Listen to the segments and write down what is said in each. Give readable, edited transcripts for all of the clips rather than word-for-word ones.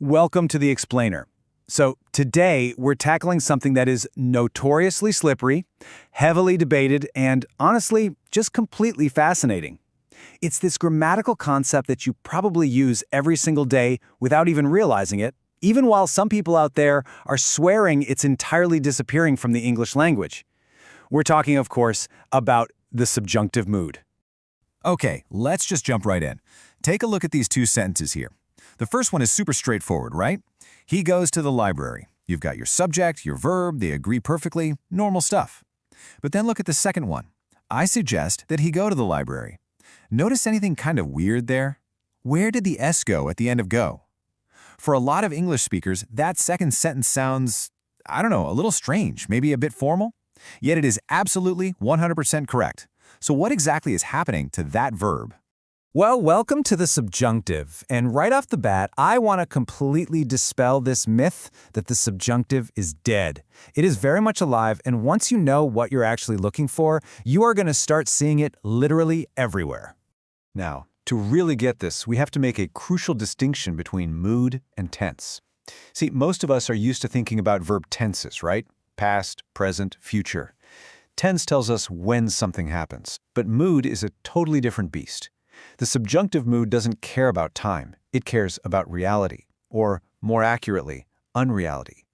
Welcome to the Explainer. So today we're tackling something that is notoriously slippery, heavily debated, and honestly, just completely fascinating. It's this grammatical concept that you probably use every single day without even realizing it, even while some people out there are swearing it's entirely disappearing from the English language. We're talking, of course, about the subjunctive mood. Okay, let's just jump right in. Take a look at these two sentences here. The first one is super straightforward, right? He goes to the library. You've got your subject, your verb, they agree perfectly, normal stuff. But then look at the second one. I suggest that he go to the library. Notice anything kind of weird there? Where did the S go at the end of go? For a lot of English speakers, that second sentence sounds, a little strange, maybe a bit formal. Yet it is absolutely 100% correct. So what exactly is happening to that verb? Well, welcome to the subjunctive. And right off the bat, I want to completely dispel this myth that the subjunctive is dead. It is very much alive, and once you know what you're actually looking for, you are going to start seeing it literally everywhere. Now, to really get this, we have to make a crucial distinction between mood and tense. See, most of us are used to thinking about verb tenses, right? Past, present, future. Tense tells us when something happens, but mood is a totally different beast. The subjunctive mood doesn't care about time. It cares about reality, or more accurately, unreality.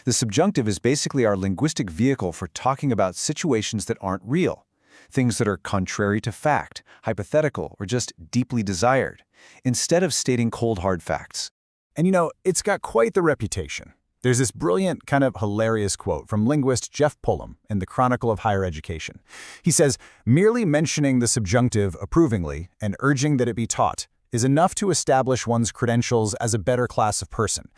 The subjunctive is basically our linguistic vehicle for talking about situations that aren't real, things that are contrary to fact, hypothetical, or just deeply desired, instead of stating cold hard facts. And it's got quite the reputation. There's this brilliant, kind of hilarious quote from linguist Jeff Pullum in the Chronicle of Higher Education. He says, "Merely mentioning the subjunctive approvingly and urging that it be taught is enough to establish one's credentials as a better class of person."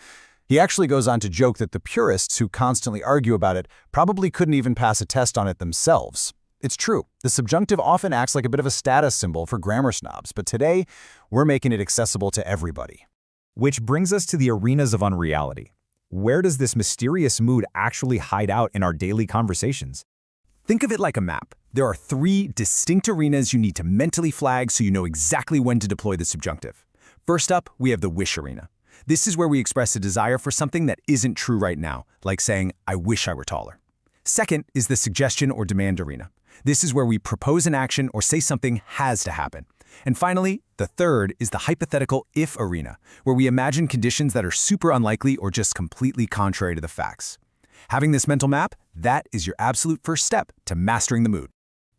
He actually goes on to joke that the purists who constantly argue about it probably couldn't even pass a test on it themselves. It's true, the subjunctive often acts like a bit of a status symbol for grammar snobs, but today, we're making it accessible to everybody. Which brings us to the arenas of unreality. Where does this mysterious mood actually hide out in our daily conversations? Think of it like a map. There are three distinct arenas you need to mentally flag so you know exactly when to deploy the subjunctive. First up, we have the wish arena. This is where we express a desire for something that isn't true right now, like saying, "I wish I were taller." Second is the suggestion or demand arena. This is where we propose an action or say something has to happen. And finally, the third is the hypothetical if arena, where we imagine conditions that are super unlikely or just completely contrary to the facts. Having this mental map, that is your absolute first step to mastering the mood.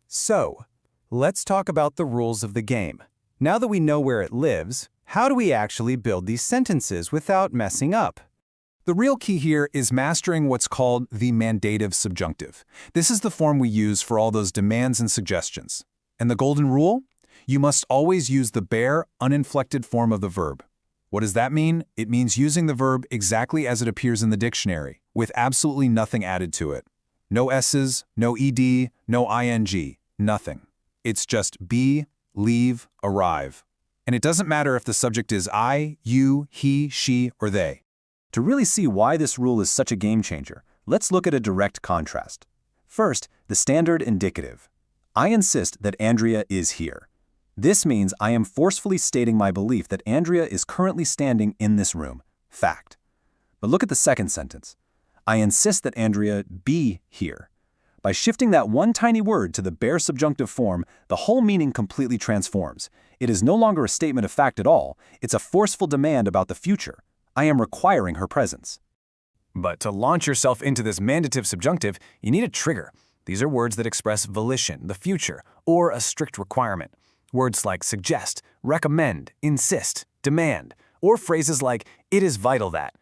So, let's talk about the rules of the game. Now that we know where it lives, how do we actually build these sentences without messing up? The real key here is mastering what's called the mandative subjunctive. This is the form we use for all those demands and suggestions. And the golden rule? You must always use the bare, uninflected form of the verb. What does that mean? It means using the verb exactly as it appears in the dictionary, with absolutely nothing added to it. No S's, no ED, no ING, nothing. It's just be, leave, arrive. And it doesn't matter if the subject is I, you, he, she, or they. To really see why this rule is such a game changer, let's look at a direct contrast. First, the standard indicative. I insist that Andrea is here. This means I am forcefully stating my belief that Andrea is currently standing in this room. Fact. But look at the second sentence. I insist that Andrea be here. By shifting that one tiny word to the bare subjunctive form, the whole meaning completely transforms. It is no longer a statement of fact at all. It's a forceful demand about the future. I am requiring her presence. But to launch yourself into this mandative subjunctive, you need a trigger. These are words that express volition, the future, or a strict requirement. Words like suggest, recommend, insist, demand, or phrases like, it is vital that.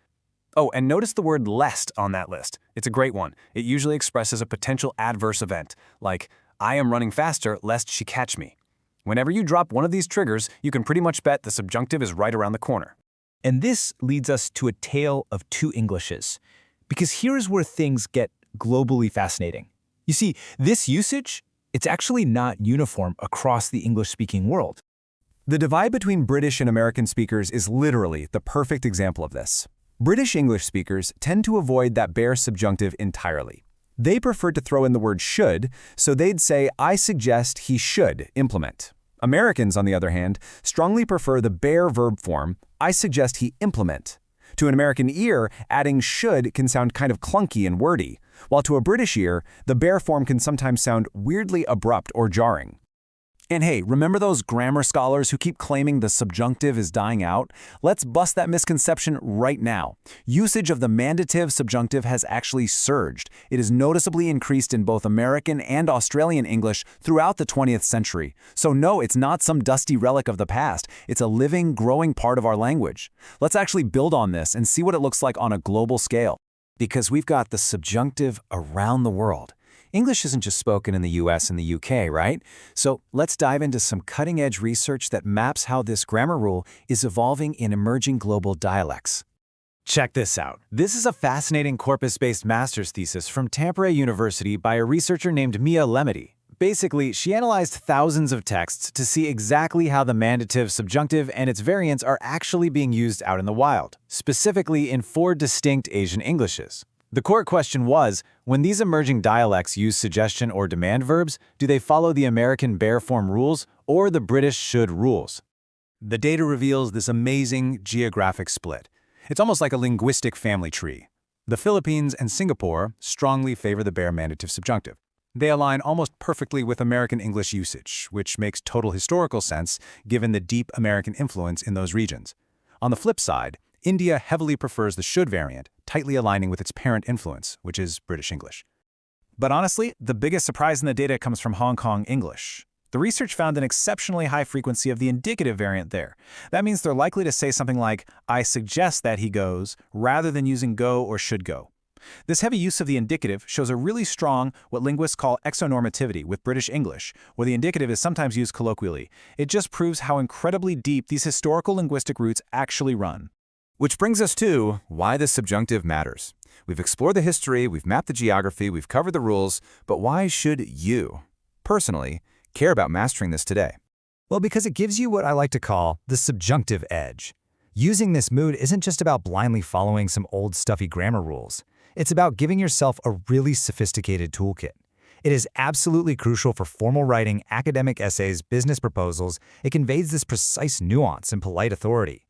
Oh, and notice the word lest on that list. It's a great one. It usually expresses a potential adverse event, like, I am running faster lest she catch me. Whenever you drop one of these triggers, you can pretty much bet the subjunctive is right around the corner. And this leads us to a tale of two Englishes, because here's where things get globally fascinating. You see, this usage, it's actually not uniform across the English-speaking world. The divide between British and American speakers is literally the perfect example of this. British English speakers tend to avoid that bare subjunctive entirely. They prefer to throw in the word should, so they'd say, I suggest he should implement. Americans, on the other hand, strongly prefer the bare verb form, I suggest he implement. To an American ear, adding should can sound kind of clunky and wordy, while to a British ear, the bare form can sometimes sound weirdly abrupt or jarring. And hey, remember those grammar scholars who keep claiming the subjunctive is dying out? Let's bust that misconception right now. Usage of the mandative subjunctive has actually surged. It is noticeably increased in both American and Australian English throughout the 20th century. So no, it's not some dusty relic of the past. It's a living, growing part of our language. Let's actually build on this and see what it looks like on a global scale. Because we've got the subjunctive around the world. English isn't just spoken in the US and the UK, right? So let's dive into some cutting-edge research that maps how this grammar rule is evolving in emerging global dialects. Check this out. This is a fascinating corpus-based master's thesis from Tampere University by a researcher named Mia Lemedy. Basically, she analyzed thousands of texts to see exactly how the mandative subjunctive and its variants are actually being used out in the wild, specifically in 4 distinct Asian Englishes. The core question was, when these emerging dialects use suggestion or demand verbs, do they follow the American bare form rules or the British should rules? The data reveals this amazing geographic split. It's almost like a linguistic family tree. The Philippines and Singapore strongly favor the bare mandative subjunctive. They align almost perfectly with American English usage, which makes total historical sense given the deep American influence in those regions. On the flip side, India heavily prefers the should variant, tightly aligning with its parent influence, which is British English. But honestly, the biggest surprise in the data comes from Hong Kong English. The research found an exceptionally high frequency of the indicative variant there. That means they're likely to say something like, "I suggest that he goes," rather than using go or should go. This heavy use of the indicative shows a really strong, what linguists call exonormativity with British English, where the indicative is sometimes used colloquially. It just proves how incredibly deep these historical linguistic roots actually run. Which brings us to why the subjunctive matters. We've explored the history, we've mapped the geography, we've covered the rules, but why should you, personally, care about mastering this today? Well, because it gives you what I like to call the subjunctive edge. Using this mood isn't just about blindly following some old stuffy grammar rules. It's about giving yourself a really sophisticated toolkit. It is absolutely crucial for formal writing, academic essays, business proposals. It conveys this precise nuance and polite authority.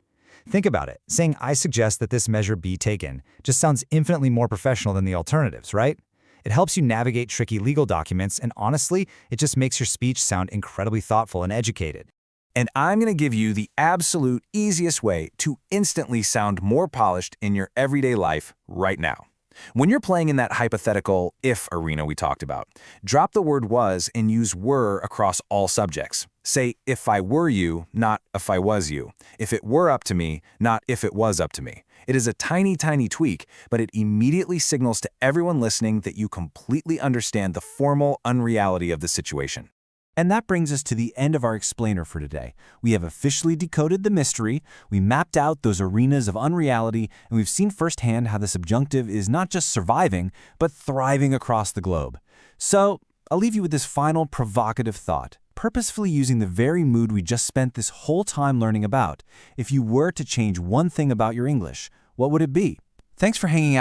Think about it. Saying, "I suggest that this measure be taken," just sounds infinitely more professional than the alternatives, right? It helps you navigate tricky legal documents, and honestly, it just makes your speech sound incredibly thoughtful and educated. And I'm going to give you the absolute easiest way to instantly sound more polished in your everyday life right now. When you're playing in that hypothetical if arena we talked about, drop the word was and use were across all subjects. Say, if I were you, not if I was you. If it were up to me, not if it was up to me. It is a tiny, tiny tweak, but it immediately signals to everyone listening that you completely understand the formal unreality of the situation. And that brings us to the end of our explainer for today. We have officially decoded the mystery, we mapped out those arenas of unreality, and we've seen firsthand how the subjunctive is not just surviving, but thriving across the globe. So, I'll leave you with this final provocative thought, purposefully using the very mood we just spent this whole time learning about. If you were to change one thing about your English, what would it be? Thanks for hanging out.